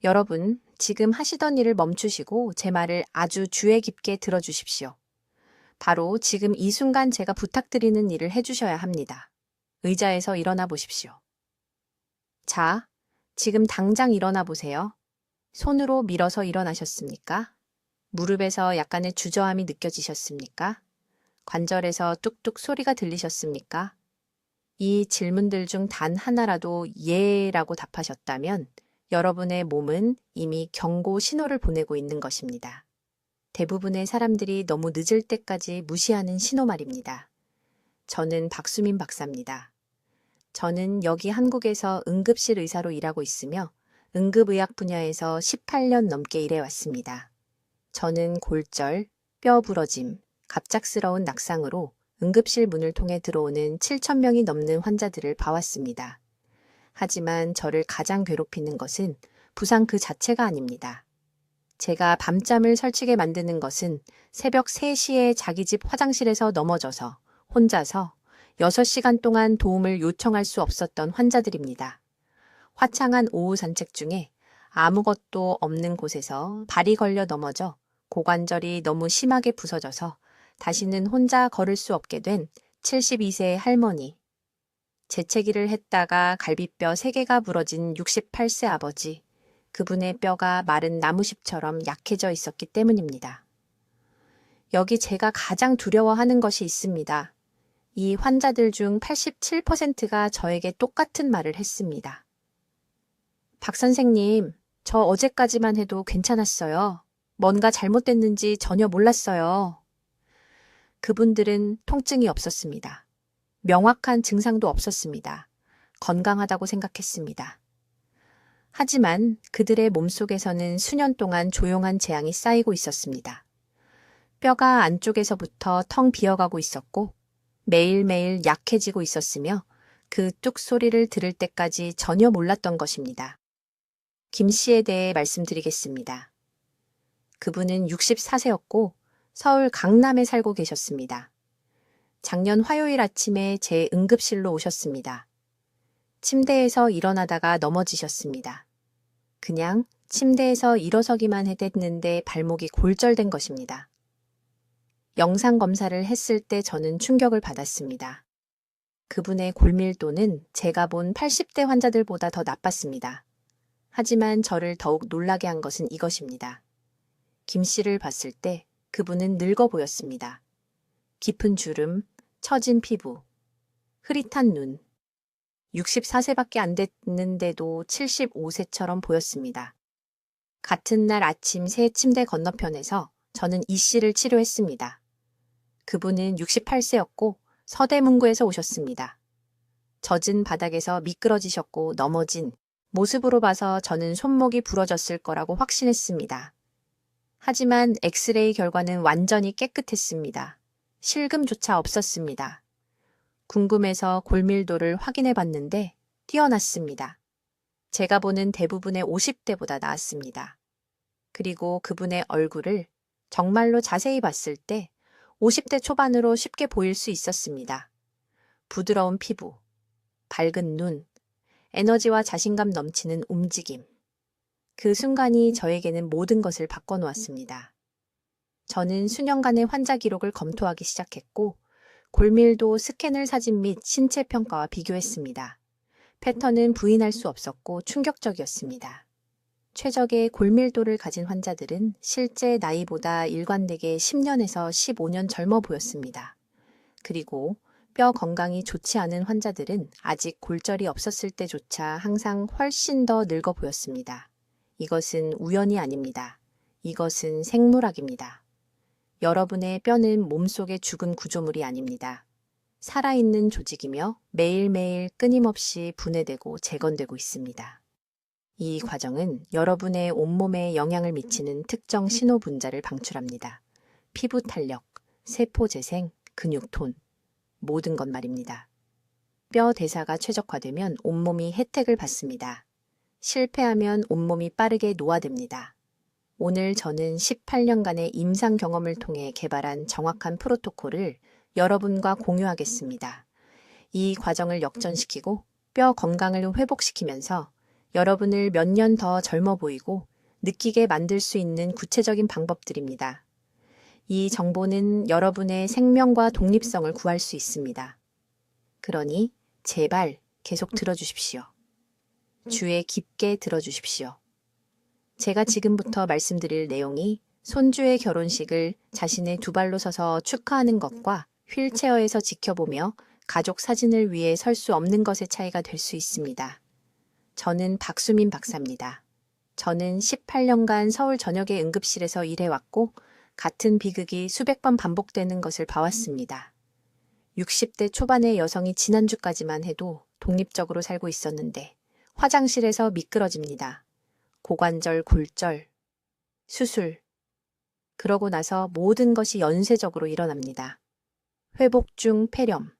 여러분, 지금 하시던 일을 멈추시고 제 말을 아주 주의 깊게 들어주십시오. 바로 지금 이 순간 제가 부탁드리는 일을 해주셔야 합니다. 의자에서 일어나 보십시오. 자, 지금 당장 일어나 보세요. 손으로 밀어서 일어나셨습니까? 무릎에서 약간의 주저함이 느껴지셨습니까? 관절에서 뚝뚝 소리가 들리셨습니까? 이 질문들 중 단 하나라도 예라고 답하셨다면 여러분의 몸은 이미 경고 신호를 보내고 있는 것입니다. 대부분의 사람들이 너무 늦을 때까지 무시하는 신호 말입니다. 저는 박수민 박사입니다. 저는 여기 한국에서 응급실 의사로 일하고 있으며 응급의학 분야에서 18년 넘게 일해왔습니다. 저는 골절, 뼈 부러짐, 갑작스러운 낙상으로 응급실 문을 통해 들어오는 7,000명이 넘는 환자들을 봐왔습니다. 하지만 저를 가장 괴롭히는 것은 부상 그 자체가 아닙니다. 제가 밤잠을 설치게 만드는 것은 새벽 3시에 자기 집 화장실에서 넘어져서 혼자서 6시간 동안 도움을 요청할 수 없었던 환자들입니다. 화창한 오후 산책 중에 아무것도 없는 곳에서 발이 걸려 넘어져 고관절이 너무 심하게 부서져서 다시는 혼자 걸을 수 없게 된 72세의 할머니, 재채기를 했다가 갈비뼈 3개가 부러진 68세 아버지, 그분의 뼈가 마른 나무십처럼 약해져 있었기 때문입니다. 여기 제가 가장 두려워하는 것이 있습니다. 이 환자들 중 87%가 저에게 똑같은 말을 했습니다. 박 선생님, 저 어제까지만 해도 괜찮았어요. 뭔가 잘못됐는지 전혀 몰랐어요. 그분들은 통증이 없었습니다. 명확한 증상도 없었습니다. 건강하다고 생각했습니다. 하지만 그들의 몸속에서는 수년 동안 조용한 재앙이 쌓이고 있었습니다. 뼈가 안쪽에서부터 텅 비어가고 있었고 매일매일 약해지고 있었으며 그 뚝 소리를 들을 때까지 전혀 몰랐던 것입니다. 김 씨에 대해 말씀드리겠습니다. 그분은 64세였고 서울 강남에 살고 계셨습니다. 작년 화요일 아침에 제 응급실로 오셨습니다. 침대에서 일어나다가 넘어지셨습니다. 그냥 침대에서 일어서기만 했는데 발목이 골절된 것입니다. 영상 검사를 했을 때 저는 충격을 받았습니다. 그분의 골밀도는 제가 본 80대 환자들보다 더 나빴습니다. 하지만 저를 더욱 놀라게 한 것은 이것입니다. 김 씨를 봤을 때 그분은 늙어 보였습니다. 깊은 주름, 처진 피부, 흐릿한 눈, 64세밖에 안 됐는데도 75세처럼 보였습니다. 같은 날 아침 새 침대 건너편에서 저는 이 씨를 치료했습니다. 그분은 68세였고 서대문구에서 오셨습니다. 젖은 바닥에서 미끄러지셨고 넘어진 모습으로 봐서 저는 손목이 부러졌을 거라고 확신했습니다. 하지만 엑스레이 결과는 완전히 깨끗했습니다. 실금조차 없었습니다. 궁금해서 골밀도를 확인해 봤는데 뛰어났습니다. 제가 보는 대부분의 50대보다 나았습니다. 그리고 그분의 얼굴을 정말로 자세히 봤을 때 50대 초반으로 쉽게 보일 수 있었습니다. 부드러운 피부, 밝은 눈, 에너지와 자신감 넘치는 움직임. 그 순간이 저에게는 모든 것을 바꿔놓았습니다. 저는 수년간의 환자 기록을 검토하기 시작했고 골밀도 스캐널 사진 및 신체 평가와 비교했습니다. 패턴은 부인할 수 없었고 충격적이었습니다. 최적의 골밀도를 가진 환자들은 실제 나이보다 일관되게 10년에서 15년 젊어 보였습니다. 그리고 뼈 건강이 좋지 않은 환자들은 아직 골절이 없었을 때조차 항상 훨씬 더 늙어 보였습니다. 이것은 우연이 아닙니다. 이것은 생물학입니다. 여러분의 뼈는 몸속의 죽은 구조물이 아닙니다. 살아있는 조직이며 매일매일 끊임없이 분해되고 재건되고 있습니다. 이 과정은 여러분의 온몸에 영향을 미치는 특정 신호 분자를 방출합니다. 피부 탄력, 세포 재생, 근육 톤, 모든 것 말입니다. 뼈 대사가 최적화되면 온몸이 혜택을 받습니다. 실패하면 온몸이 빠르게 노화됩니다. 오늘 저는 18년간의 임상 경험을 통해 개발한 정확한 프로토콜을 여러분과 공유하겠습니다. 이 과정을 역전시키고 뼈 건강을 회복시키면서 여러분을 몇 년 더 젊어 보이고 느끼게 만들 수 있는 구체적인 방법들입니다. 이 정보는 여러분의 생명과 독립성을 구할 수 있습니다. 그러니 제발 계속 들어주십시오. 주에 깊게 들어주십시오. 제가 지금부터 말씀드릴 내용이 손주의 결혼식을 자신의 두 발로 서서 축하하는 것과 휠체어에서 지켜보며 가족 사진을 위해 설 수 없는 것의 차이가 될 수 있습니다. 저는 박수민 박사입니다. 저는 18년간 서울 전역의 응급실에서 일해왔고 같은 비극이 수백 번 반복되는 것을 봐왔습니다. 60대 초반의 여성이 지난주까지만 해도 독립적으로 살고 있었는데 화장실에서 미끄러집니다. 고관절 골절, 수술, 그러고 나서 모든 것이 연쇄적으로 일어납니다. 회복 중 폐렴,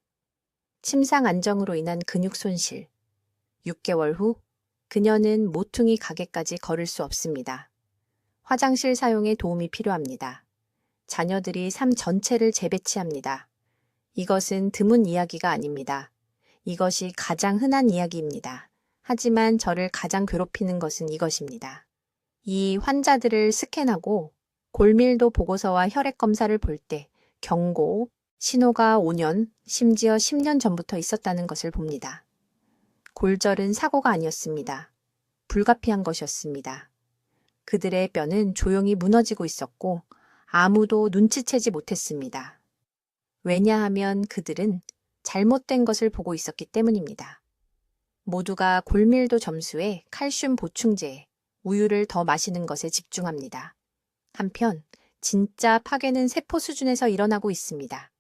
침상 안정으로 인한 근육 손실, 6개월 후 그녀는 모퉁이 가게까지 걸을 수 없습니다. 화장실 사용에 도움이 필요합니다. 자녀들이 삶 전체를 재배치합니다. 이것은 드문 이야기가 아닙니다. 이것이 가장 흔한 이야기입니다. 하지만 저를 가장 괴롭히는 것은 이것입니다. 이 환자들을 스캔하고 골밀도 보고서와 혈액 검사를 볼 때 경고, 신호가 5년, 심지어 10년 전부터 있었다는 것을 봅니다. 골절은 사고가 아니었습니다. 불가피한 것이었습니다. 그들의 뼈는 조용히 무너지고 있었고 아무도 눈치채지 못했습니다. 왜냐하면 그들은 잘못된 것을 보고 있었기 때문입니다. 모두가 골밀도 점수에 칼슘 보충제, 우유를 더 마시는 것에 집중합니다. 한편 진짜 파괴는 세포 수준에서 일어나고 있습니다.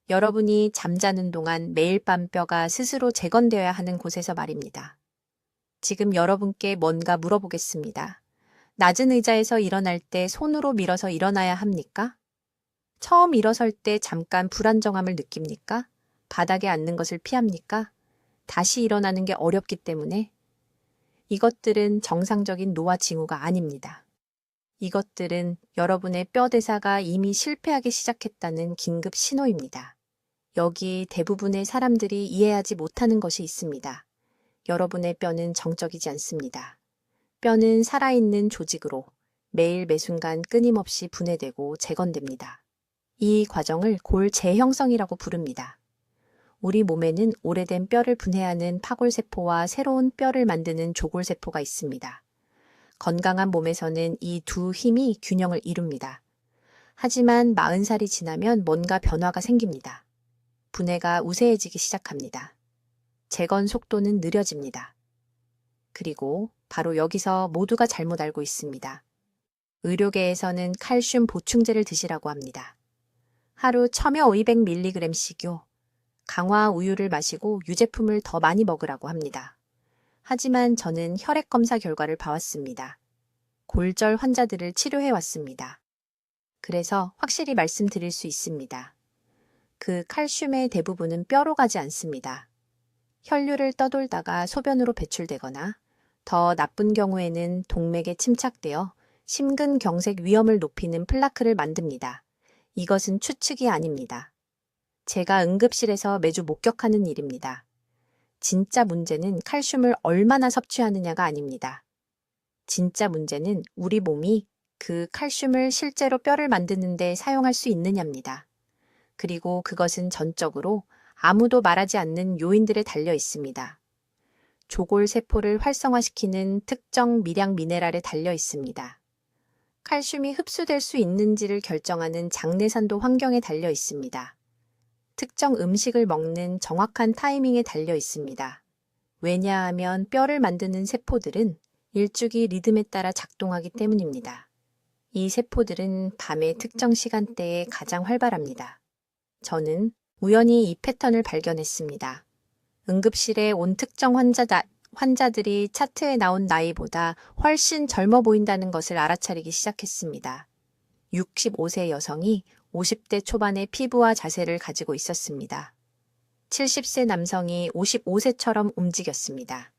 여러분이 잠자는 동안 매일 밤 뼈가 스스로 재건되어야 하는 곳에서 말입니다. 지금 여러분께 뭔가 물어보겠습니다. 낮은 의자에서 일어날 때 손으로 밀어서 일어나야 합니까? 처음 일어설 때 잠깐 불안정함을 느낍니까? 바닥에 앉는 것을 피합니까? 다시 일어나는 게 어렵기 때문에? 이것들은 정상적인 노화 징후가 아닙니다. 이것들은 여러분의 뼈 대사가 이미 실패하기 시작했다는 긴급 신호입니다. 여기 대부분의 사람들이 이해하지 못하는 것이 있습니다. 여러분의 뼈는 정적이지 않습니다. 뼈는 살아있는 조직으로 매일 매순간 끊임없이 분해되고 재건됩니다. 이 과정을 골 재형성이라고 부릅니다. 우리 몸에는 오래된 뼈를 분해하는 파골세포와 새로운 뼈를 만드는 조골세포가 있습니다. 건강한 몸에서는 이 두 힘이 균형을 이룹니다. 하지만 40살이 지나면 뭔가 변화가 생깁니다. 분해가 우세해지기 시작합니다. 재건 속도는 느려집니다. 그리고 바로 여기서 모두가 잘못 알고 있습니다. 의료계에서는 칼슘 보충제를 드시라고 합니다. 하루 1000여 500mg씩요. 강화 우유를 마시고 유제품을 더 많이 먹으라고 합니다. 하지만 저는 혈액 검사 결과를 봐왔습니다. 골절 환자들을 치료해 왔습니다. 그래서 확실히 말씀드릴 수 있습니다. 그 칼슘의 대부분은 뼈로 가지 않습니다. 혈류를 떠돌다가 소변으로 배출되거나 더 나쁜 경우에는 동맥에 침착되어 심근경색 위험을 높이는 플라크를 만듭니다. 이것은 추측이 아닙니다. 제가 응급실에서 매주 목격하는 일입니다. 진짜 문제는 칼슘을 얼마나 섭취하느냐가 아닙니다. 진짜 문제는 우리 몸이 그 칼슘을 실제로 뼈를 만드는 데 사용할 수 있느냐입니다. 그리고 그것은 전적으로 아무도 말하지 않는 요인들에 달려 있습니다. 조골세포를 활성화시키는 특정 미량 미네랄에 달려 있습니다. 칼슘이 흡수될 수 있는지를 결정하는 장내산도 환경에 달려 있습니다. 특정 음식을 먹는 정확한 타이밍에 달려 있습니다. 왜냐하면 뼈를 만드는 세포들은 일주기 리듬에 따라 작동하기 때문입니다. 이 세포들은 밤의 특정 시간대에 가장 활발합니다. 저는 우연히 이 패턴을 발견했습니다. 응급실에 온 특정 환자들이 차트에 나온 나이보다 훨씬 젊어 보인다는 것을 알아차리기 시작했습니다. 65세 여성이 50대 초반의 피부와 자세를 가지고 있었습니다. 70세 남성이 55세처럼 움직였습니다.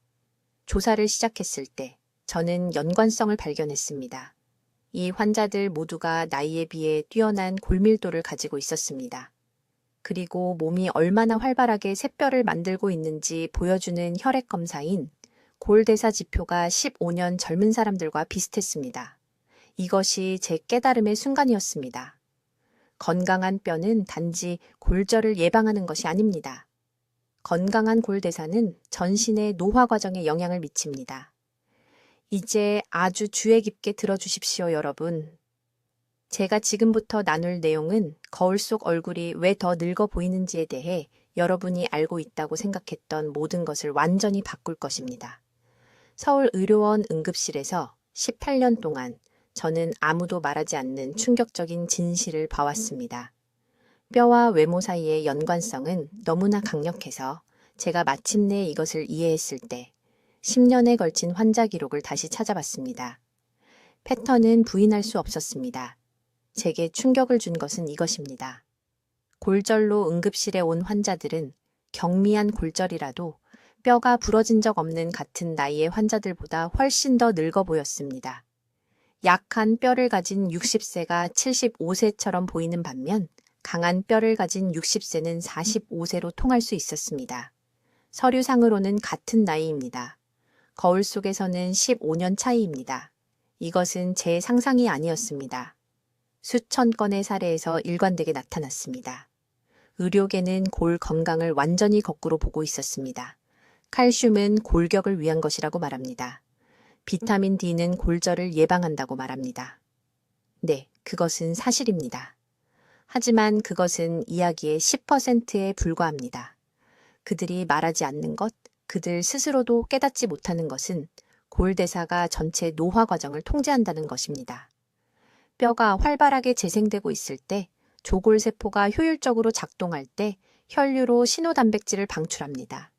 조사를 시작했을 때 저는 연관성을 발견했습니다. 이 환자들 모두가 나이에 비해 뛰어난 골밀도를 가지고 있었습니다. 그리고 몸이 얼마나 활발하게 새뼈를 만들고 있는지 보여주는 혈액 검사인 골대사 지표가 15년 젊은 사람들과 비슷했습니다. 이것이 제 깨달음의 순간이었습니다. 건강한 뼈는 단지 골절을 예방하는 것이 아닙니다. 건강한 골대사는 전신의 노화 과정에 영향을 미칩니다. 이제 아주 주의 깊게 들어주십시오, 여러분. 제가 지금부터 나눌 내용은 거울 속 얼굴이 왜 더 늙어 보이는지에 대해 여러분이 알고 있다고 생각했던 모든 것을 완전히 바꿀 것입니다. 서울의료원 응급실에서 18년 동안 저는 아무도 말하지 않는 충격적인 진실을 봐왔습니다. 뼈와 외모 사이의 연관성은 너무나 강력해서 제가 마침내 이것을 이해했을 때 10년에 걸친 환자 기록을 다시 찾아봤습니다. 패턴은 부인할 수 없었습니다. 제게 충격을 준 것은 이것입니다. 골절로 응급실에 온 환자들은 경미한 골절이라도 뼈가 부러진 적 없는 같은 나이의 환자들보다 훨씬 더 늙어 보였습니다. 약한 뼈를 가진 60세가 75세처럼 보이는 반면 강한 뼈를 가진 60세는 45세로 통할 수 있었습니다. 서류상으로는 같은 나이입니다. 거울 속에서는 15년 차이입니다. 이것은 제 상상이 아니었습니다. 수천 건의 사례에서 일관되게 나타났습니다. 의료계는 골 건강을 완전히 거꾸로 보고 있었습니다. 칼슘은 골격을 위한 것이라고 말합니다. 비타민 D는 골절을 예방한다고 말합니다. 네, 그것은 사실입니다. 하지만 그것은 이야기의 10%에 불과합니다. 그들이 말하지 않는 것, 그들 스스로도 깨닫지 못하는 것은 골대사가 전체 노화 과정을 통제한다는 것입니다. 뼈가 활발하게 재생되고 있을 때, 조골세포가 효율적으로 작동할 때 혈류로 신호단백질을 방출합니다.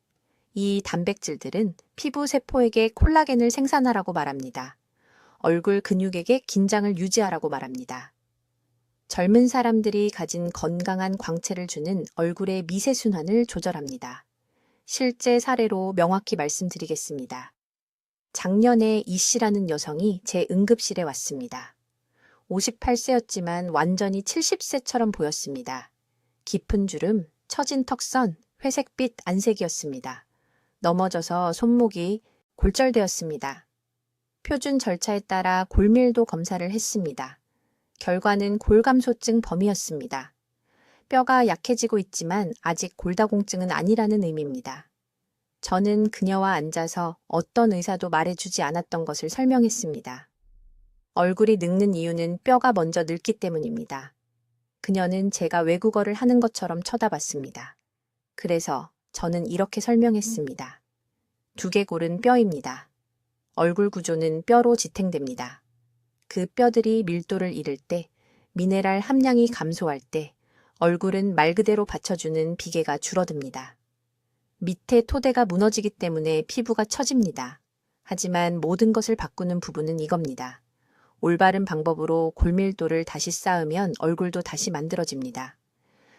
이 단백질들은 피부 세포에게 콜라겐을 생산하라고 말합니다. 얼굴 근육에게 긴장을 유지하라고 말합니다. 젊은 사람들이 가진 건강한 광채를 주는 얼굴의 미세순환을 조절합니다. 실제 사례로 명확히 말씀드리겠습니다. 작년에 이 씨라는 여성이 제 응급실에 왔습니다. 58세였지만 완전히 70세처럼 보였습니다. 깊은 주름, 처진 턱선, 회색빛 안색이었습니다. 넘어져서 손목이 골절되었습니다. 표준 절차에 따라 골밀도 검사를 했습니다. 결과는 골감소증 범이었습니다. 뼈가 약해지고 있지만 아직 골다공증은 아니라는 의미입니다. 저는 그녀와 앉아서 어떤 의사도 말해주지 않았던 것을 설명했습니다. 얼굴이 늙는 이유는 뼈가 먼저 늙기 때문입니다. 그녀는 제가 외국어를 하는 것처럼 쳐다봤습니다. 그래서 저는 이렇게 설명했습니다. 두개골은 뼈입니다. 얼굴 구조는 뼈로 지탱됩니다. 그 뼈들이 밀도를 잃을 때, 미네랄 함량이 감소할 때, 얼굴은 말 그대로 받쳐주는 비계가 줄어듭니다. 밑에 토대가 무너지기 때문에 피부가 처집니다. 하지만 모든 것을 바꾸는 부분은 이겁니다. 올바른 방법으로 골밀도를 다시 쌓으면 얼굴도 다시 만들어집니다.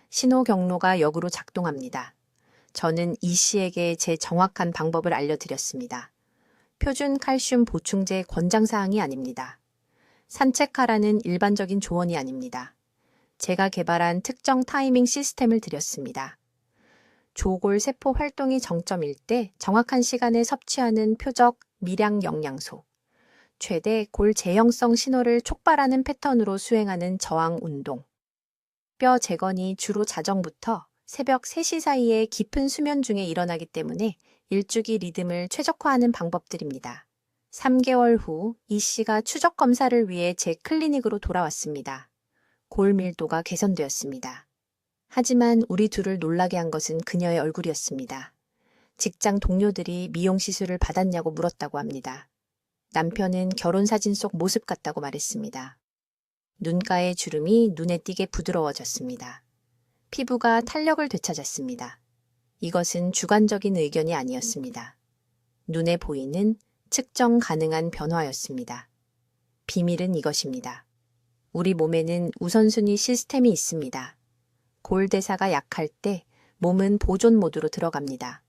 신호 경로가 역으로 작동합니다. 저는 이 씨에게 제 정확한 방법을 알려드렸습니다. 표준 칼슘 보충제 권장사항이 아닙니다. 산책하라는 일반적인 조언이 아닙니다. 제가 개발한 특정 타이밍 시스템을 드렸습니다. 조골 세포 활동이 정점일 때 정확한 시간에 섭취하는 표적 미량 영양소, 최대 골 제형성 신호를 촉발하는 패턴으로 수행하는 저항 운동, 뼈 재건이 주로 자정부터 새벽 3시 사이에 깊은 수면 중에 일어나기 때문에 일주기 리듬을 최적화하는 방법들입니다. 3개월 후 이 씨가 추적 검사를 위해 제 클리닉으로 돌아왔습니다. 골 밀도가 개선되었습니다. 하지만 우리 둘을 놀라게 한 것은 그녀의 얼굴이었습니다. 직장 동료들이 미용 시술을 받았냐고 물었다고 합니다. 남편은 결혼사진 속 모습 같다고 말했습니다. 눈가의 주름이 눈에 띄게 부드러워졌습니다. 피부가 탄력을 되찾았습니다. 이것은 주관적인 의견이 아니었습니다. 눈에 보이는 측정 가능한 변화였습니다. 비밀은 이것입니다. 우리 몸에는 우선순위 시스템이 있습니다. 골대사가 약할 때 몸은 보존 모드로 들어갑니다.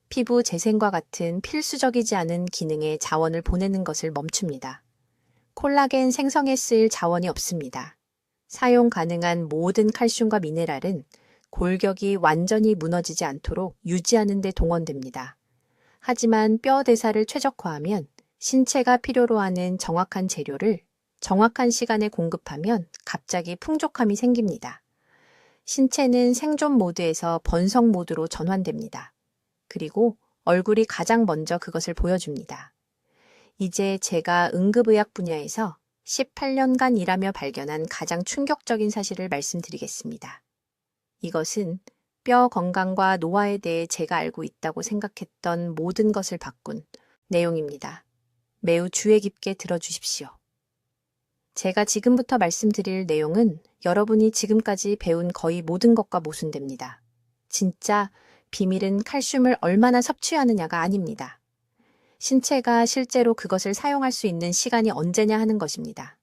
피부 재생과 같은 필수적이지 않은 기능에 자원을 보내는 것을 멈춥니다. 콜라겐 생성에 쓰일 자원이 없습니다. 사용 가능한 모든 칼슘과 미네랄은 골격이 완전히 무너지지 않도록 유지하는 데 동원됩니다. 하지만 뼈 대사를 최적화하면 신체가 필요로 하는 정확한 재료를 정확한 시간에 공급하면 갑자기 풍족함이 생깁니다. 신체는 생존 모드에서 번성 모드로 전환됩니다. 그리고 얼굴이 가장 먼저 그것을 보여줍니다. 이제 제가 응급의학 분야에서 18년간 일하며 발견한 가장 충격적인 사실을 말씀드리겠습니다. 이것은 뼈 건강과 노화에 대해 제가 알고 있다고 생각했던 모든 것을 바꾼 내용입니다. 매우 주의 깊게 들어주십시오. 제가 지금부터 말씀드릴 내용은 여러분이 지금까지 배운 거의 모든 것과 모순됩니다. 진짜 비밀은 칼슘을 얼마나 섭취하느냐가 아닙니다. 신체가 실제로 그것을 사용할 수 있는 시간이 언제냐 하는 것입니다.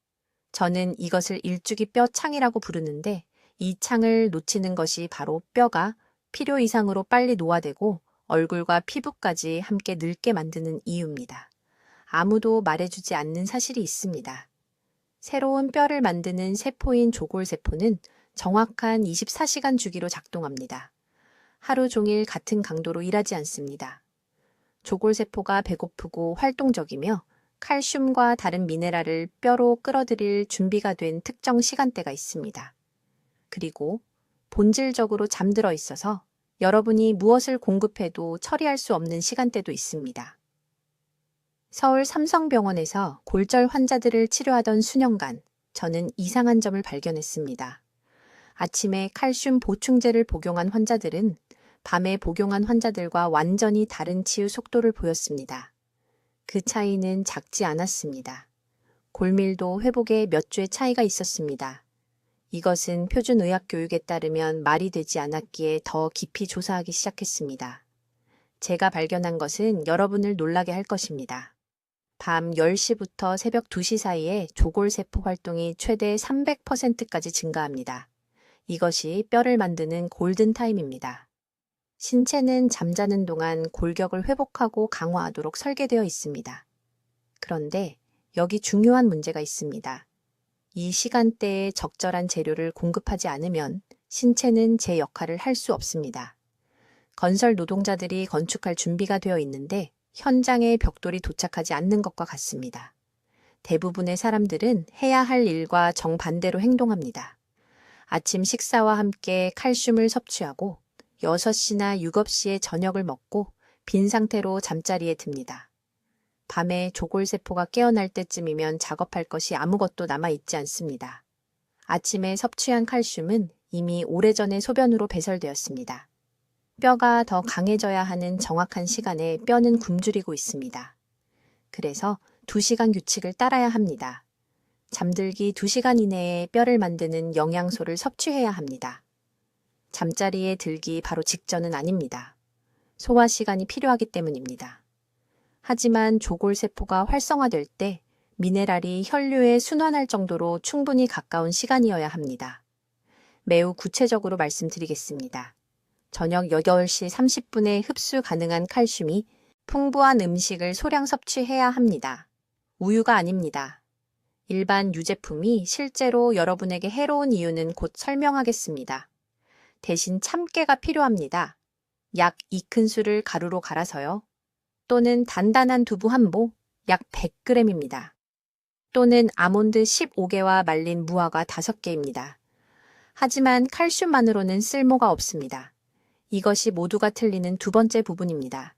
저는 이것을 일주기 뼈 창이라고 부르는데 이 창을 놓치는 것이 바로 뼈가 필요 이상으로 빨리 노화되고 얼굴과 피부까지 함께 늙게 만드는 이유입니다. 아무도 말해주지 않는 사실이 있습니다. 새로운 뼈를 만드는 세포인 조골세포는 정확한 24시간 주기로 작동합니다. 하루 종일 같은 강도로 일하지 않습니다. 조골세포가 배고프고 활동적이며 칼슘과 다른 미네랄을 뼈로 끌어들일 준비가 된 특정 시간대가 있습니다. 그리고 본질적으로 잠들어 있어서 여러분이 무엇을 공급해도 처리할 수 없는 시간대도 있습니다. 서울 삼성병원에서 골절 환자들을 치료하던 수년간 저는 이상한 점을 발견했습니다. 아침에 칼슘 보충제를 복용한 환자들은 밤에 복용한 환자들과 완전히 다른 치유 속도를 보였습니다. 그 차이는 작지 않았습니다. 골밀도 회복에 몇 주의 차이가 있었습니다. 이것은 표준의학 교육에 따르면 말이 되지 않았기에 더 깊이 조사하기 시작했습니다. 제가 발견한 것은 여러분을 놀라게 할 것입니다. 밤 10시부터 새벽 2시 사이에 조골세포 활동이 최대 300%까지 증가합니다. 이것이 뼈를 만드는 골든타임입니다. 신체는 잠자는 동안 골격을 회복하고 강화하도록 설계되어 있습니다. 그런데 여기 중요한 문제가 있습니다. 이 시간대에 적절한 재료를 공급하지 않으면 신체는 제 역할을 할 수 없습니다. 건설 노동자들이 건축할 준비가 되어 있는데 현장에 벽돌이 도착하지 않는 것과 같습니다. 대부분의 사람들은 해야 할 일과 정반대로 행동합니다. 아침 식사와 함께 칼슘을 섭취하고 6시나 7시에 저녁을 먹고 빈 상태로 잠자리에 듭니다. 밤에 조골세포가 깨어날 때쯤이면 작업할 것이 아무것도 남아있지 않습니다. 아침에 섭취한 칼슘은 이미 오래전에 소변으로 배설되었습니다. 뼈가 더 강해져야 하는 정확한 시간에 뼈는 굶주리고 있습니다. 그래서 2시간 규칙을 따라야 합니다. 잠들기 2시간 이내에 뼈를 만드는 영양소를 섭취해야 합니다. 잠자리에 들기 바로 직전은 아닙니다. 소화 시간이 필요하기 때문입니다. 하지만 조골세포가 활성화될 때 미네랄이 혈류에 순환할 정도로 충분히 가까운 시간이어야 합니다. 매우 구체적으로 말씀드리겠습니다. 저녁 8시 30분에 흡수 가능한 칼슘이 풍부한 음식을 소량 섭취해야 합니다. 우유가 아닙니다. 일반 유제품이 실제로 여러분에게 해로운 이유는 곧 설명하겠습니다. 대신 참깨가 필요합니다. 약 2큰술을 가루로 갈아서요. 또는 단단한 두부 한 보, 약 100g입니다. 또는 아몬드 15개와 말린 무화과 5개입니다. 하지만 칼슘만으로는 쓸모가 없습니다. 이것이 모두가 틀리는 두 번째 부분입니다.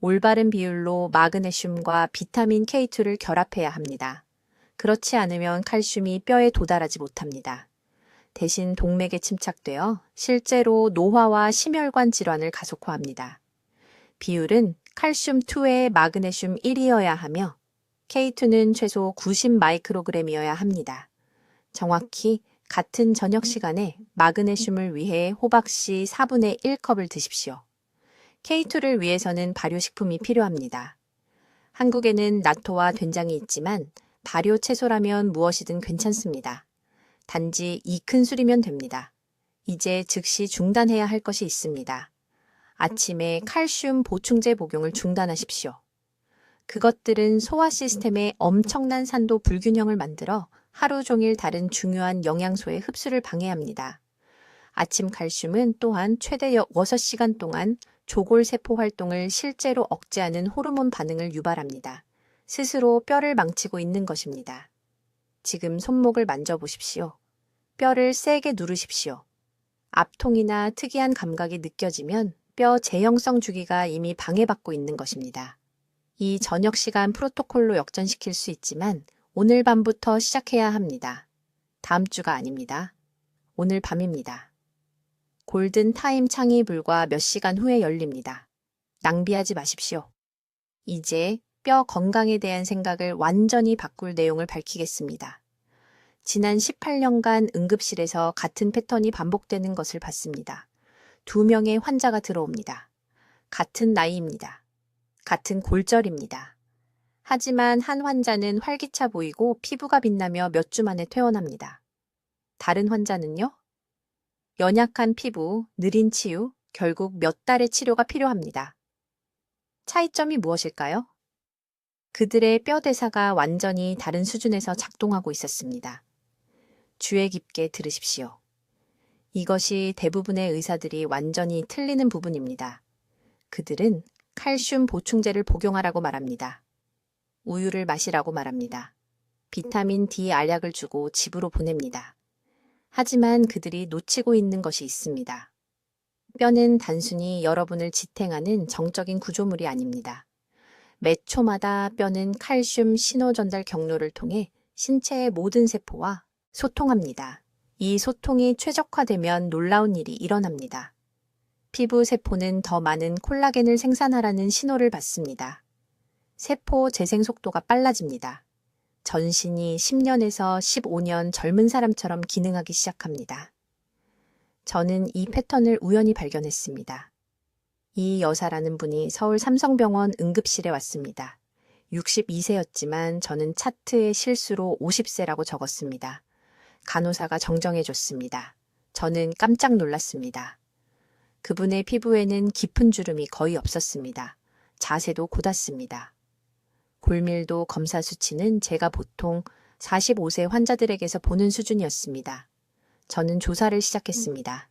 올바른 비율로 마그네슘과 비타민 K2를 결합해야 합니다. 그렇지 않으면 칼슘이 뼈에 도달하지 못합니다. 대신 동맥에 침착되어 실제로 노화와 심혈관 질환을 가속화합니다. 비율은 칼슘 2에 마그네슘 1이어야 하며 K2는 최소 90 마이크로그램이어야 합니다. 정확히 같은 저녁 시간에 마그네슘을 위해 호박씨 4분의 1컵을 드십시오. K2를 위해서는 발효식품이 필요합니다. 한국에는 나토와 된장이 있지만 발효 채소라면 무엇이든 괜찮습니다. 단지 2큰술이면 됩니다. 이제 즉시 중단해야 할 것이 있습니다. 아침에 칼슘 보충제 복용을 중단하십시오. 그것들은 소화 시스템에 엄청난 산도 불균형을 만들어 하루 종일 다른 중요한 영양소의 흡수를 방해합니다. 아침 칼슘은 또한 최대 6시간 동안 조골세포 활동을 실제로 억제하는 호르몬 반응을 유발합니다. 스스로 뼈를 망치고 있는 것입니다. 지금 손목을 만져보십시오. 뼈를 세게 누르십시오. 압통이나 특이한 감각이 느껴지면 뼈 재형성 주기가 이미 방해받고 있는 것입니다. 이 저녁 시간 프로토콜로 역전시킬 수 있지만 오늘 밤부터 시작해야 합니다. 다음 주가 아닙니다. 오늘 밤입니다. 골든 타임 창이 불과 몇 시간 후에 열립니다. 낭비하지 마십시오. 이제 뼈 건강에 대한 생각을 완전히 바꿀 내용을 밝히겠습니다. 지난 18년간 응급실에서 같은 패턴이 반복되는 것을 봤습니다. 2명의 환자가 들어옵니다. 같은 나이입니다. 같은 골절입니다. 하지만 한 환자는 활기차 보이고 피부가 빛나며 몇 주 만에 퇴원합니다. 다른 환자는요? 연약한 피부, 느린 치유, 결국 몇 달의 치료가 필요합니다. 차이점이 무엇일까요? 그들의 뼈 대사가 완전히 다른 수준에서 작동하고 있었습니다. 주의 깊게 들으십시오. 이것이 대부분의 의사들이 완전히 틀리는 부분입니다. 그들은 칼슘 보충제를 복용하라고 말합니다. 우유를 마시라고 말합니다. 비타민 D 알약을 주고 집으로 보냅니다. 하지만 그들이 놓치고 있는 것이 있습니다. 뼈는 단순히 여러분을 지탱하는 정적인 구조물이 아닙니다. 매 초마다 뼈는 칼슘 신호 전달 경로를 통해 신체의 모든 세포와 소통합니다. 이 소통이 최적화되면 놀라운 일이 일어납니다. 피부 세포는 더 많은 콜라겐을 생산하라는 신호를 받습니다. 세포 재생 속도가 빨라집니다. 전신이 10년에서 15년 젊은 사람처럼 기능하기 시작합니다. 저는 이 패턴을 우연히 발견했습니다. 이 여사라는 분이 서울 삼성병원 응급실에 왔습니다. 62세였지만 저는 차트에 실수로 50세라고 적었습니다. 간호사가 정정해줬습니다. 저는 깜짝 놀랐습니다. 그분의 피부에는 깊은 주름이 거의 없었습니다. 자세도 곧았습니다. 골밀도 검사 수치는 제가 보통 45세 환자들에게서 보는 수준이었습니다. 저는 조사를 시작했습니다.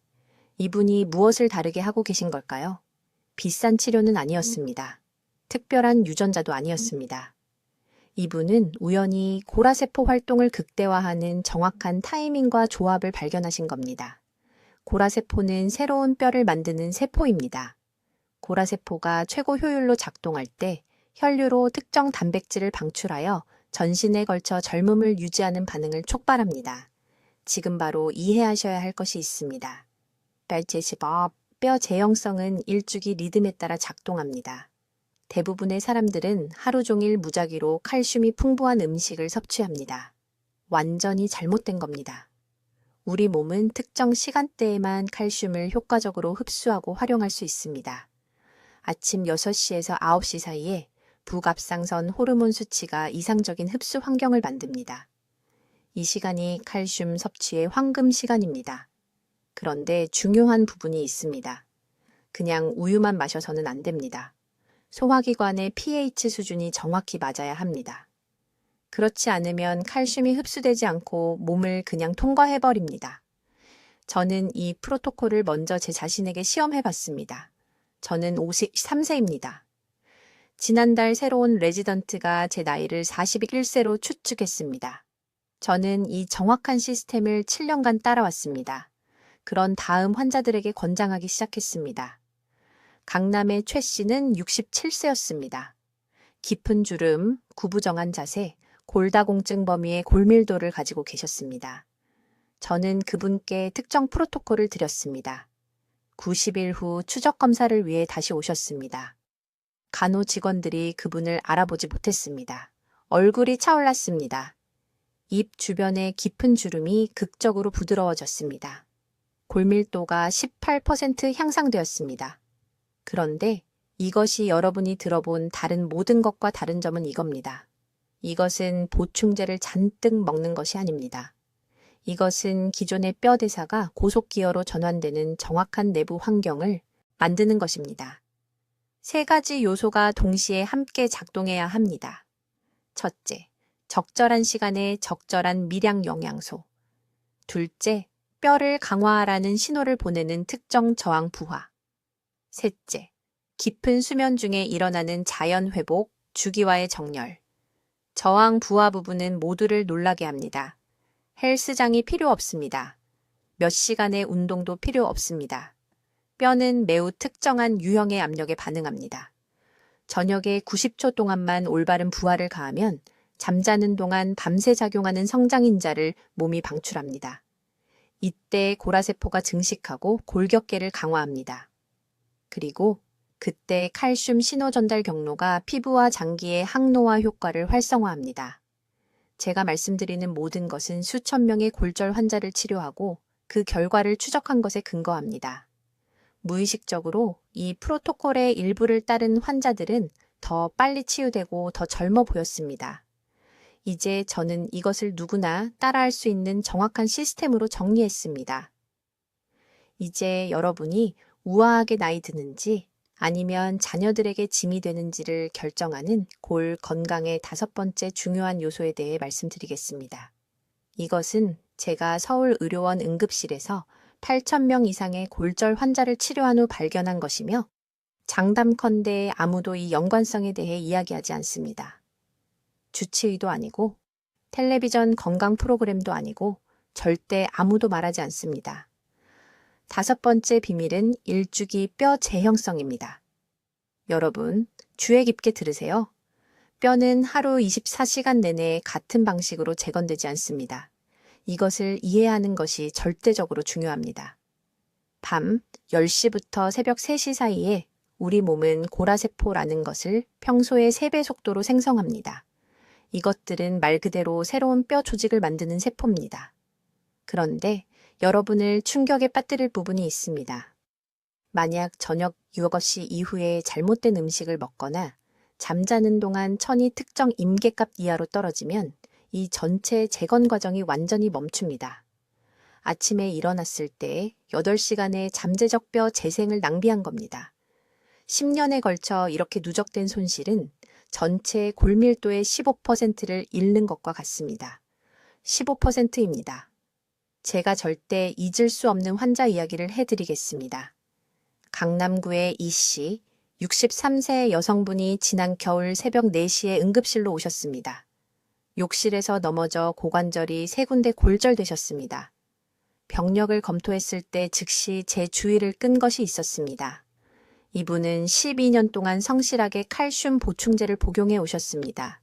이분이 무엇을 다르게 하고 계신 걸까요? 비싼 치료는 아니었습니다. 특별한 유전자도 아니었습니다. 이분은 우연히 고라세포 활동을 극대화하는 정확한 타이밍과 조합을 발견하신 겁니다. 고라세포는 새로운 뼈를 만드는 세포입니다. 고라세포가 최고 효율로 작동할 때 혈류로 특정 단백질을 방출하여 전신에 걸쳐 젊음을 유지하는 반응을 촉발합니다. 지금 바로 이해하셔야 할 것이 있습니다. 뼈 재형성은 일주기 리듬에 따라 작동합니다. 대부분의 사람들은 하루 종일 무작위로 칼슘이 풍부한 음식을 섭취합니다. 완전히 잘못된 겁니다. 우리 몸은 특정 시간대에만 칼슘을 효과적으로 흡수하고 활용할 수 있습니다. 아침 6시에서 9시 사이에 부갑상선 호르몬 수치가 이상적인 흡수 환경을 만듭니다. 이 시간이 칼슘 섭취의 황금 시간입니다. 그런데 중요한 부분이 있습니다. 그냥 우유만 마셔서는 안 됩니다. 소화기관의 pH 수준이 정확히 맞아야 합니다. 그렇지 않으면 칼슘이 흡수되지 않고 몸을 그냥 통과해버립니다. 저는 이 프로토콜을 먼저 제 자신에게 시험해봤습니다. 저는 53세입니다. 지난달 새로운 레지던트가 제 나이를 41세로 추측했습니다. 저는 이 정확한 시스템을 7년간 따라왔습니다. 그런 다음 환자들에게 권장하기 시작했습니다. 강남의 최 씨는 67세였습니다. 깊은 주름, 구부정한 자세, 골다공증 범위의 골밀도를 가지고 계셨습니다. 저는 그분께 특정 프로토콜을 드렸습니다. 90일 후 추적 검사를 위해 다시 오셨습니다. 간호 직원들이 그분을 알아보지 못했습니다. 얼굴이 차올랐습니다. 입 주변의 깊은 주름이 극적으로 부드러워졌습니다. 골밀도가 18% 향상되었습니다. 그런데 이것이 여러분이 들어본 다른 모든 것과 다른 점은 이겁니다. 이것은 보충제를 잔뜩 먹는 것이 아닙니다. 이것은 기존의 뼈 대사가 고속기어로 전환되는 정확한 내부 환경을 만드는 것입니다. 3가지 요소가 동시에 함께 작동해야 합니다. 첫째, 적절한 시간에 적절한 미량 영양소. 둘째, 뼈를 강화하라는 신호를 보내는 특정 저항 부하. 셋째, 깊은 수면 중에 일어나는 자연 회복, 주기와의 정렬. 저항 부하 부부는 모두를 놀라게 합니다. 헬스장이 필요 없습니다. 몇 시간의 운동도 필요 없습니다. 뼈는 매우 특정한 유형의 압력에 반응합니다. 저녁에 90초 동안만 올바른 부하를 가하면 잠자는 동안 밤새 작용하는 성장인자를 몸이 방출합니다. 이때 고라세포가 증식하고 골격계를 강화합니다. 그리고 그때 칼슘 신호 전달 경로가 피부와 장기의 항노화 효과를 활성화합니다. 제가 말씀드리는 모든 것은 수천 명의 골절 환자를 치료하고 그 결과를 추적한 것에 근거합니다. 무의식적으로 이 프로토콜의 일부를 따른 환자들은 더 빨리 치유되고 더 젊어 보였습니다. 이제 저는 이것을 누구나 따라할 수 있는 정확한 시스템으로 정리했습니다. 이제 여러분이 우아하게 나이 드는지 아니면 자녀들에게 짐이 되는지를 결정하는 골 건강의 5번째 중요한 요소에 대해 말씀드리겠습니다. 이것은 제가 서울의료원 응급실에서 8,000명 이상의 골절 환자를 치료한 후 발견한 것이며 장담컨대 아무도 이 연관성에 대해 이야기하지 않습니다. 주치의도 아니고 텔레비전 건강 프로그램도 아니고 절대 아무도 말하지 않습니다. 5번째 비밀은 일주기 뼈 재형성입니다. 여러분, 주의 깊게 들으세요. 뼈는 하루 24시간 내내 같은 방식으로 재건되지 않습니다. 이것을 이해하는 것이 절대적으로 중요합니다. 밤 10시부터 새벽 3시 사이에 우리 몸은 고라세포라는 것을 평소의 3배 속도로 생성합니다. 이것들은 말 그대로 새로운 뼈 조직을 만드는 세포입니다. 그런데 여러분을 충격에 빠뜨릴 부분이 있습니다. 만약 저녁 6시 이후에 잘못된 음식을 먹거나 잠자는 동안 천이 특정 임계값 이하로 떨어지면 이 전체 재건 과정이 완전히 멈춥니다. 아침에 일어났을 때 8시간의 잠재적 뼈 재생을 낭비한 겁니다. 10년에 걸쳐 이렇게 누적된 손실은 전체 골밀도의 15%를 잃는 것과 같습니다. 15%입니다. 제가 절대 잊을 수 없는 환자 이야기를 해드리겠습니다. 강남구의 이 씨, 63세 여성분이 지난 겨울 새벽 4시에 응급실로 오셨습니다. 욕실에서 넘어져 고관절이 3군데 골절되셨습니다. 병력을 검토했을 때 즉시 제 주의를 끈 것이 있었습니다. 이분은 12년 동안 성실하게 칼슘 보충제를 복용해 오셨습니다.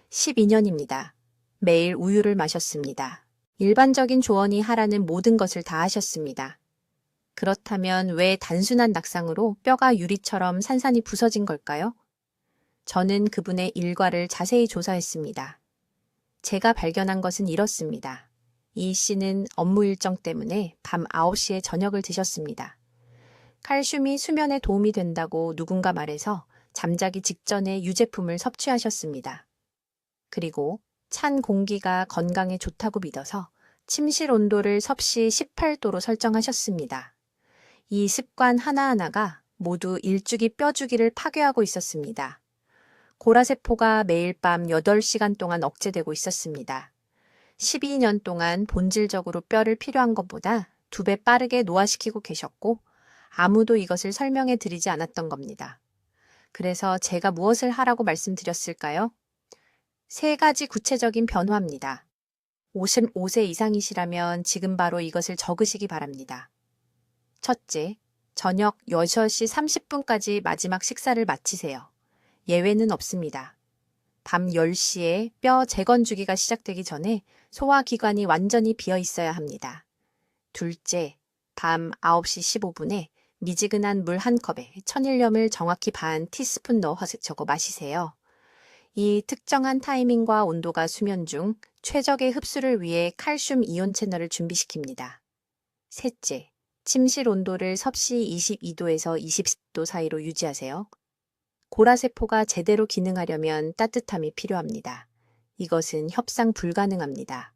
12년입니다. 매일 우유를 마셨습니다. 일반적인 조언이 하라는 모든 것을 다 하셨습니다. 그렇다면 왜 단순한 낙상으로 뼈가 유리처럼 산산이 부서진 걸까요? 저는 그분의 일과를 자세히 조사했습니다. 제가 발견한 것은 이렇습니다. 이 씨는 업무 일정 때문에 밤 9시에 저녁을 드셨습니다. 칼슘이 수면에 도움이 된다고 누군가 말해서 잠자기 직전에 유제품을 섭취하셨습니다. 그리고 찬 공기가 건강에 좋다고 믿어서 침실 온도를 섭씨 18도로 설정하셨습니다. 이 습관 하나하나가 모두 일주기 뼈주기를 파괴하고 있었습니다. 고라세포가 매일 밤 8시간 동안 억제되고 있었습니다. 12년 동안 본질적으로 뼈를 필요한 것보다 2배 빠르게 노화시키고 계셨고 아무도 이것을 설명해 드리지 않았던 겁니다. 그래서 제가 무엇을 하라고 말씀드렸을까요? 3가지 구체적인 변화입니다. 55세 이상이시라면 지금 바로 이것을 적으시기 바랍니다. 첫째, 저녁 6시 30분까지 마지막 식사를 마치세요. 예외는 없습니다. 밤 10시에 뼈 재건 주기가 시작되기 전에 소화기관이 완전히 비어 있어야 합니다. 둘째, 밤 9시 15분에 미지근한 물 1컵에 천일염을 정확히 반 티스푼 넣어 적어 마시세요. 이 특정한 타이밍과 온도가 수면 중 최적의 흡수를 위해 칼슘 이온 채널을 준비시킵니다. 셋째, 침실 온도를 섭씨 22도에서 20도 사이로 유지하세요. 고라세포가 제대로 기능하려면 따뜻함이 필요합니다. 이것은 협상 불가능합니다.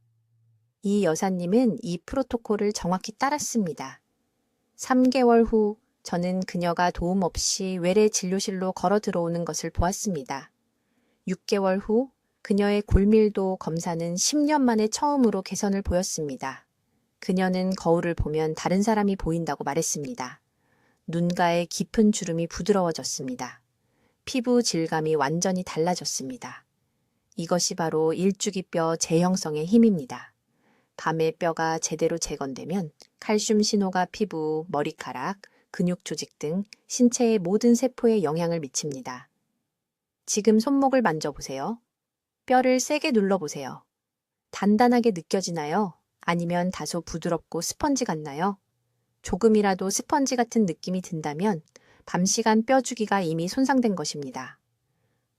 이 여사님은 이 프로토콜을 정확히 따랐습니다. 3개월 후 저는 그녀가 도움 없이 외래 진료실로 걸어 들어오는 것을 보았습니다. 6개월 후 그녀의 골밀도 검사는 10년 만에 처음으로 개선을 보였습니다. 그녀는 거울을 보면 다른 사람이 보인다고 말했습니다. 눈가의 깊은 주름이 부드러워졌습니다. 피부 질감이 완전히 달라졌습니다. 이것이 바로 일주기뼈 재형성의 힘입니다. 밤에 뼈가 제대로 재건되면 칼슘 신호가 피부, 머리카락, 근육 조직 등 신체의 모든 세포에 영향을 미칩니다. 지금 손목을 만져보세요. 뼈를 세게 눌러보세요. 단단하게 느껴지나요? 아니면 다소 부드럽고 스펀지 같나요? 조금이라도 스펀지 같은 느낌이 든다면 밤 시간 뼈 주기가 이미 손상된 것입니다.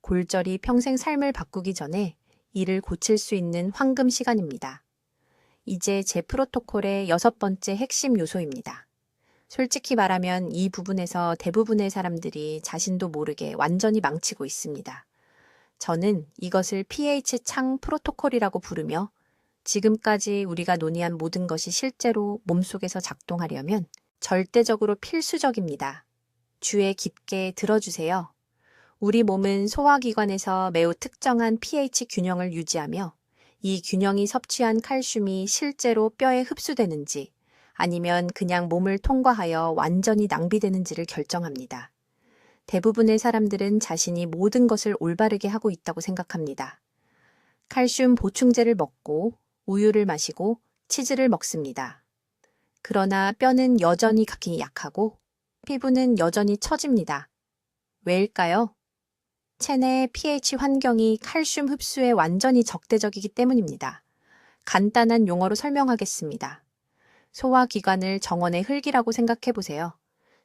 골절이 평생 삶을 바꾸기 전에 이를 고칠 수 있는 황금 시간입니다. 이제 제 프로토콜의 6번째 핵심 요소입니다. 솔직히 말하면 이 부분에서 대부분의 사람들이 자신도 모르게 완전히 망치고 있습니다. 저는 이것을 pH 창 프로토콜이라고 부르며 지금까지 우리가 논의한 모든 것이 실제로 몸속에서 작동하려면 절대적으로 필수적입니다. 주에 깊게 들어주세요. 우리 몸은 소화기관에서 매우 특정한 pH 균형을 유지하며 이 균형이 섭취한 칼슘이 실제로 뼈에 흡수되는지 아니면 그냥 몸을 통과하여 완전히 낭비되는지를 결정합니다. 대부분의 사람들은 자신이 모든 것을 올바르게 하고 있다고 생각합니다. 칼슘 보충제를 먹고 우유를 마시고 치즈를 먹습니다. 그러나 뼈는 여전히 각기 약하고 피부는 여전히 처집니다. 왜일까요? 체내의 pH 환경이 칼슘 흡수에 완전히 적대적이기 때문입니다. 간단한 용어로 설명하겠습니다. 소화기관을 정원의 흙이라고 생각해 보세요.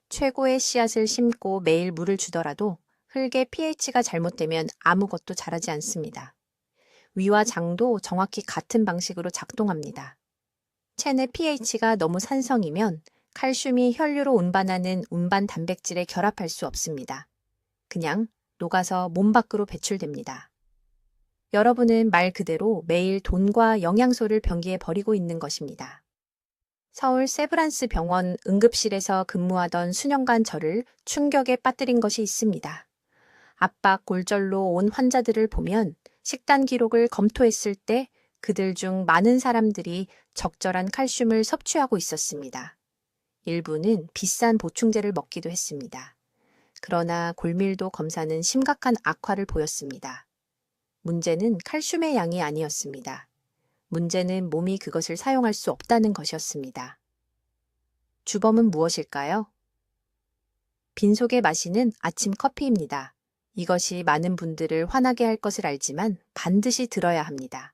최고의 씨앗을 심고 매일 물을 주더라도 흙의 pH가 잘못되면 아무것도 자라지 않습니다. 위와 장도 정확히 같은 방식으로 작동합니다. 체내 pH가 너무 산성이면 칼슘이 혈류로 운반하는 운반 단백질에 결합할 수 없습니다. 그냥 녹아서 몸 밖으로 배출됩니다. 여러분은 말 그대로 매일 돈과 영양소를 변기에 버리고 있는 것입니다. 서울 세브란스 병원 응급실에서 근무하던 수년간 저를 충격에 빠뜨린 것이 있습니다. 압박 골절로 온 환자들을 보면 식단 기록을 검토했을 때 그들 중 많은 사람들이 적절한 칼슘을 섭취하고 있었습니다. 일부는 비싼 보충제를 먹기도 했습니다. 그러나 골밀도 검사는 심각한 악화를 보였습니다. 문제는 칼슘의 양이 아니었습니다. 문제는 몸이 그것을 사용할 수 없다는 것이었습니다. 주범은 무엇일까요? 빈속에 마시는 아침 커피입니다. 이것이 많은 분들을 화나게 할 것을 알지만 반드시 들어야 합니다.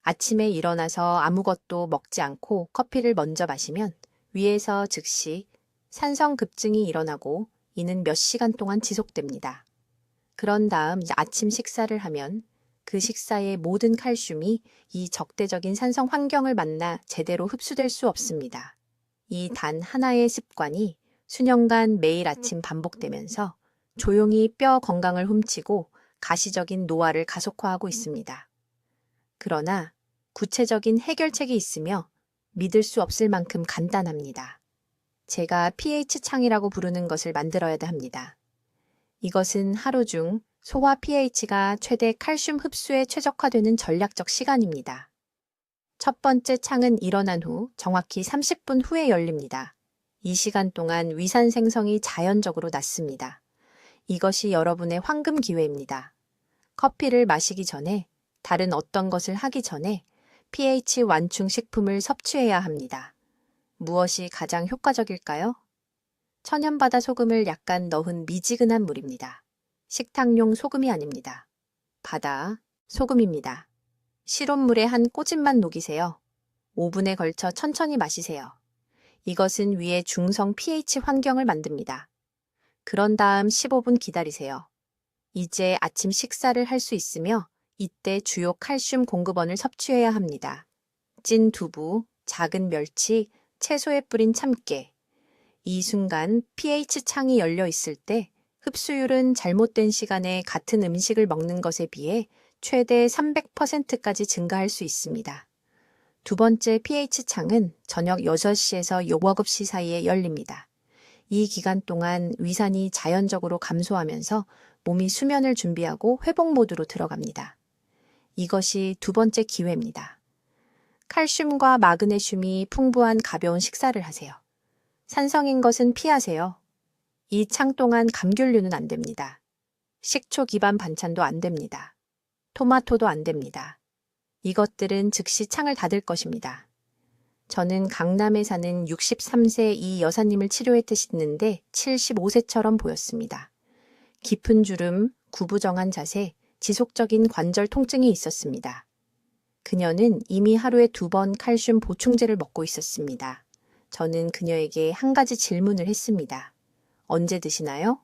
아침에 일어나서 아무것도 먹지 않고 커피를 먼저 마시면 위에서 즉시 산성 급증이 일어나고 이는 몇 시간 동안 지속됩니다. 그런 다음 아침 식사를 하면 그 식사의 모든 칼슘이 이 적대적인 산성 환경을 만나 제대로 흡수될 수 없습니다. 이 단 하나의 습관이 수년간 매일 아침 반복되면서 조용히 뼈 건강을 훔치고 가시적인 노화를 가속화하고 있습니다. 그러나 구체적인 해결책이 있으며 믿을 수 없을 만큼 간단합니다. 제가 pH 창이라고 부르는 것을 만들어야 합니다. 이것은 하루 중 소화 pH가 최대 칼슘 흡수에 최적화되는 전략적 시간입니다. 첫 번째 창은 일어난 후 정확히 30분 후에 열립니다. 이 시간 동안 위산 생성이 자연적으로 낮습니다. 이것이 여러분의 황금 기회입니다. 커피를 마시기 전에 다른 어떤 것을 하기 전에 pH 완충 식품을 섭취해야 합니다. 무엇이 가장 효과적일까요? 천연바다 소금을 약간 넣은 미지근한 물입니다. 식탁용 소금이 아닙니다. 바다 소금입니다. 실온물에 한 꼬집만 녹이세요. 5분에 걸쳐 천천히 마시세요. 이것은 위의 중성 pH 환경을 만듭니다. 그런 다음 15분 기다리세요. 이제 아침 식사를 할 수 있으며 이때 주요 칼슘 공급원을 섭취해야 합니다. 찐 두부, 작은 멸치, 채소에 뿌린 참깨. 이 순간 pH 창이 열려 있을 때 흡수율은 잘못된 시간에 같은 음식을 먹는 것에 비해 최대 300%까지 증가할 수 있습니다. 두 번째 pH 창은 저녁 6시에서 9시 사이에 열립니다. 이 기간 동안 위산이 자연적으로 감소하면서 몸이 수면을 준비하고 회복 모드로 들어갑니다. 이것이 두 번째 기회입니다. 칼슘과 마그네슘이 풍부한 가벼운 식사를 하세요. 산성인 것은 피하세요. 이 창 동안 감귤류는 안 됩니다. 식초 기반 반찬도 안 됩니다. 토마토도 안 됩니다. 이것들은 즉시 창을 닫을 것입니다. 저는 강남에 사는 63세 이 여사님을 치료해 드시는데 75세처럼 보였습니다. 깊은 주름, 구부정한 자세, 지속적인 관절 통증이 있었습니다. 그녀는 이미 하루에 2번 칼슘 보충제를 먹고 있었습니다. 저는 그녀에게 한 가지 질문을 했습니다. 언제 드시나요?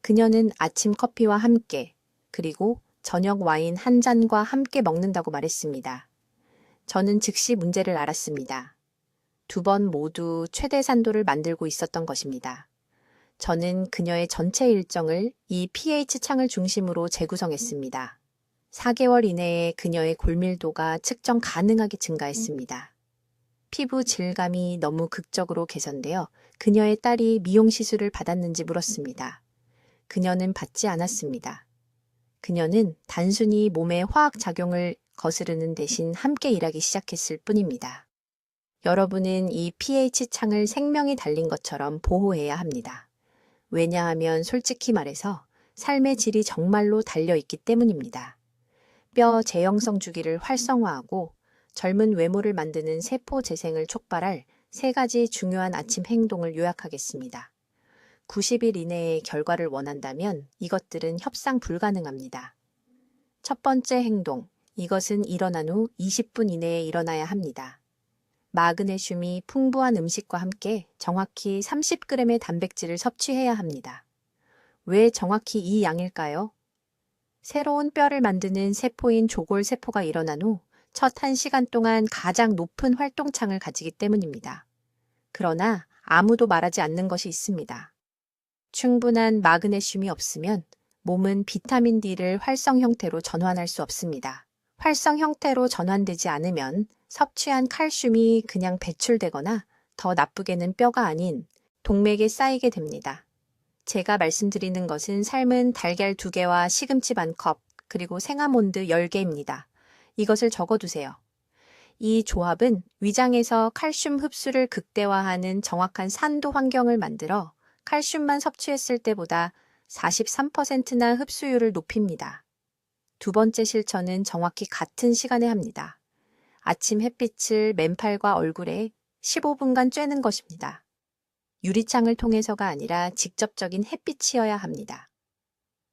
그녀는 아침 커피와 함께, 그리고 저녁 와인 한 잔과 함께 먹는다고 말했습니다. 저는 즉시 문제를 알았습니다. 2번 모두 최대 산도를 만들고 있었던 것입니다. 저는 그녀의 전체 일정을 이 pH 창을 중심으로 재구성했습니다. 4개월 이내에 그녀의 골밀도가 측정 가능하게 증가했습니다. 피부 질감이 너무 극적으로 개선되어 그녀의 딸이 미용 시술을 받았는지 물었습니다. 그녀는 받지 않았습니다. 그녀는 단순히 몸의 화학작용을 거스르는 대신 함께 일하기 시작했을 뿐입니다. 여러분은 이 pH 창을 생명이 달린 것처럼 보호해야 합니다. 왜냐하면 솔직히 말해서 삶의 질이 정말로 달려있기 때문입니다. 뼈 재형성 주기를 활성화하고 젊은 외모를 만드는 세포 재생을 촉발할 3가지 중요한 아침 행동을 요약하겠습니다. 90일 이내의 결과를 원한다면 이것들은 협상 불가능합니다. 첫 번째 행동, 이것은 일어난 후 20분 이내에 일어나야 합니다. 마그네슘이 풍부한 음식과 함께 정확히 30g의 단백질을 섭취해야 합니다. 왜 정확히 이 양일까요? 새로운 뼈를 만드는 세포인 조골세포가 일어난 후 첫 1시간 동안 가장 높은 활동창을 가지기 때문입니다. 그러나 아무도 말하지 않는 것이 있습니다. 충분한 마그네슘이 없으면 몸은 비타민 D를 활성 형태로 전환할 수 없습니다. 활성 형태로 전환되지 않으면 섭취한 칼슘이 그냥 배출되거나 더 나쁘게는 뼈가 아닌 동맥에 쌓이게 됩니다. 제가 말씀드리는 것은 삶은 달걀 2개와 시금치 반컵, 그리고 생아몬드 10개입니다. 이것을 적어두세요. 이 조합은 위장에서 칼슘 흡수를 극대화하는 정확한 산도 환경을 만들어 칼슘만 섭취했을 때보다 43%나 흡수율을 높입니다. 2번째 실천은 정확히 같은 시간에 합니다. 아침 햇빛을 맨팔과 얼굴에 15분간 쬐는 것입니다. 유리창을 통해서가 아니라 직접적인 햇빛이어야 합니다.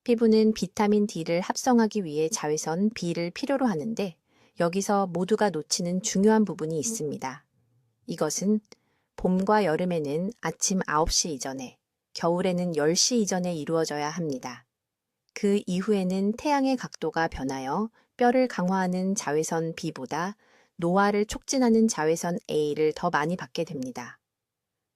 피부는 비타민 D를 합성하기 위해 자외선 B를 필요로 하는데 여기서 모두가 놓치는 중요한 부분이 있습니다. 이것은 봄과 여름에는 아침 9시 이전에, 겨울에는 10시 이전에 이루어져야 합니다. 그 이후에는 태양의 각도가 변하여 뼈를 강화하는 자외선 B보다 노화를 촉진하는 자외선 A를 더 많이 받게 됩니다.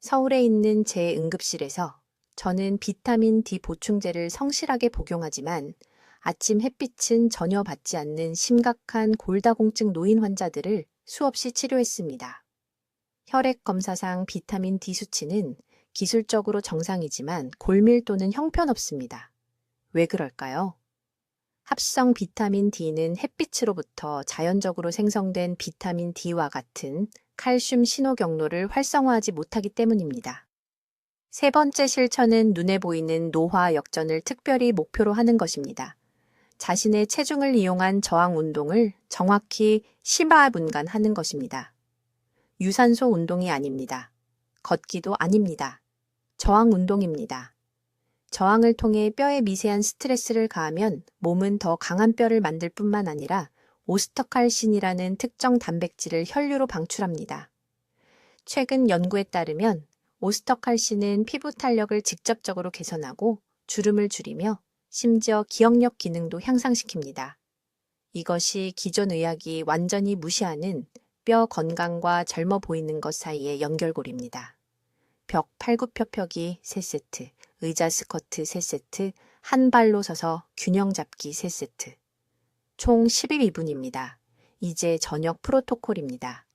서울에 있는 제 응급실에서 저는 비타민 D 보충제를 성실하게 복용하지만 아침 햇빛은 전혀 받지 않는 심각한 골다공증 노인 환자들을 수없이 치료했습니다. 혈액 검사상 비타민 D 수치는 기술적으로 정상이지만 골밀도는 형편없습니다. 왜 그럴까요? 합성 비타민 D는 햇빛으로부터 자연적으로 생성된 비타민 D와 같은 칼슘 신호 경로를 활성화하지 못하기 때문입니다. 3번째 실천은 눈에 보이는 노화 역전을 특별히 목표로 하는 것입니다. 자신의 체중을 이용한 저항 운동을 정확히 15분간 하는 것입니다. 유산소 운동이 아닙니다. 걷기도 아닙니다. 저항 운동입니다. 저항을 통해 뼈에 미세한 스트레스를 가하면 몸은 더 강한 뼈를 만들 뿐만 아니라 오스터칼신이라는 특정 단백질을 혈류로 방출합니다. 최근 연구에 따르면 오스터칼신은 피부 탄력을 직접적으로 개선하고 주름을 줄이며 심지어 기억력 기능도 향상시킵니다. 이것이 기존 의학이 완전히 무시하는 뼈 건강과 젊어 보이는 것 사이의 연결고리입니다. 벽 팔굽혀펴기 3세트, 의자 스쿼트 3세트, 한 발로 서서 균형 잡기 3세트. 총 12분입니다. 이제 저녁 프로토콜입니다.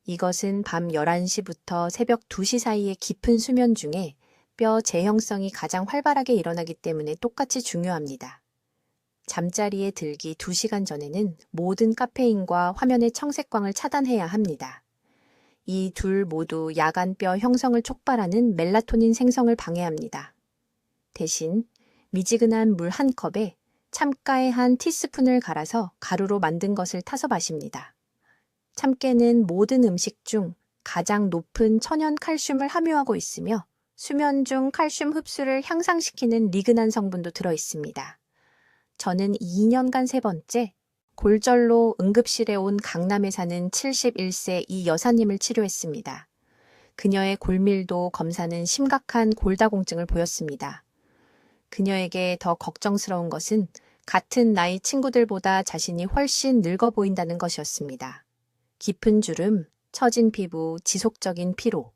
이것은 밤 11시부터 새벽 2시 사이의 깊은 수면 중에 뼈 재형성이 가장 활발하게 일어나기 때문에 똑같이 중요합니다. 잠자리에 들기 2시간 전에는 모든 카페인과 화면의 청색광을 차단해야 합니다. 이 둘 모두 야간뼈 형성을 촉발하는 멜라토닌 생성을 방해합니다. 대신 미지근한 물 한 컵에 참깨 한 티스푼을 갈아서 가루로 만든 것을 타서 마십니다. 참깨는 모든 음식 중 가장 높은 천연 칼슘을 함유하고 있으며 수면 중 칼슘 흡수를 향상시키는 리그난 성분도 들어 있습니다. 저는 2년간 3번째 골절로 응급실에 온 강남에 사는 71세 이 여사님을 치료했습니다. 그녀의 골밀도 검사는 심각한 골다공증을 보였습니다. 그녀에게 더 걱정스러운 것은 같은 나이 친구들보다 자신이 훨씬 늙어 보인다는 것이었습니다. 깊은 주름, 처진 피부, 지속적인 피로.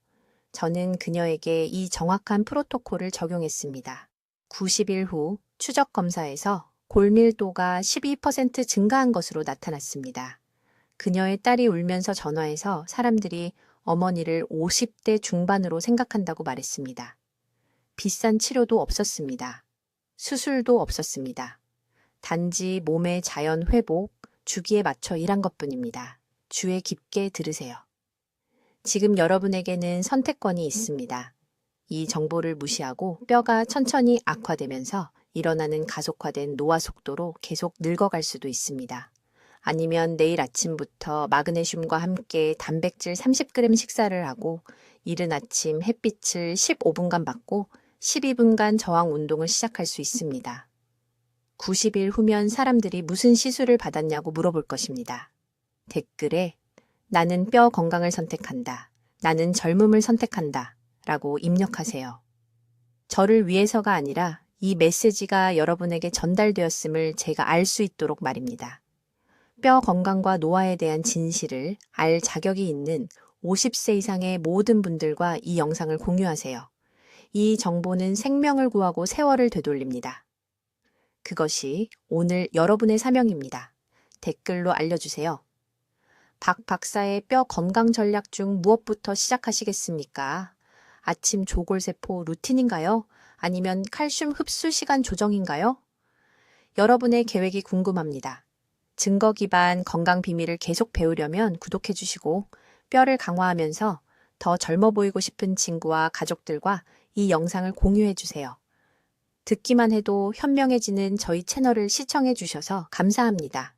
저는 그녀에게 이 정확한 프로토콜을 적용했습니다. 90일 후 추적 검사에서 골밀도가 12% 증가한 것으로 나타났습니다. 그녀의 딸이 울면서 전화해서 사람들이 어머니를 50대 중반으로 생각한다고 말했습니다. 비싼 치료도 없었습니다. 수술도 없었습니다. 단지 몸의 자연 회복, 주기에 맞춰 일한 것뿐입니다. 주의 깊게 들으세요. 지금 여러분에게는 선택권이 있습니다. 이 정보를 무시하고 뼈가 천천히 악화되면서 일어나는 가속화된 노화 속도로 계속 늙어갈 수도 있습니다. 아니면 내일 아침부터 마그네슘과 함께 단백질 30g 식사를 하고 이른 아침 햇빛을 15분간 받고 12분간 저항 운동을 시작할 수 있습니다. 90일 후면 사람들이 무슨 시술을 받았냐고 물어볼 것입니다. 댓글에 나는 뼈 건강을 선택한다. 나는 젊음을 선택한다. 라고 입력하세요. 저를 위해서가 아니라 이 메시지가 여러분에게 전달되었음을 제가 알 수 있도록 말입니다. 뼈 건강과 노화에 대한 진실을 알 자격이 있는 50세 이상의 모든 분들과 이 영상을 공유하세요. 이 정보는 생명을 구하고 세월을 되돌립니다. 그것이 오늘 여러분의 사명입니다. 댓글로 알려주세요. 박 박사의 뼈 건강 전략 중 무엇부터 시작하시겠습니까? 아침 조골세포 루틴인가요? 아니면 칼슘 흡수 시간 조정인가요? 여러분의 계획이 궁금합니다. 증거 기반 건강 비밀을 계속 배우려면 구독해 주시고 뼈를 강화하면서 더 젊어 보이고 싶은 친구와 가족들과 이 영상을 공유해 주세요. 듣기만 해도 현명해지는 저희 채널을 시청해 주셔서 감사합니다.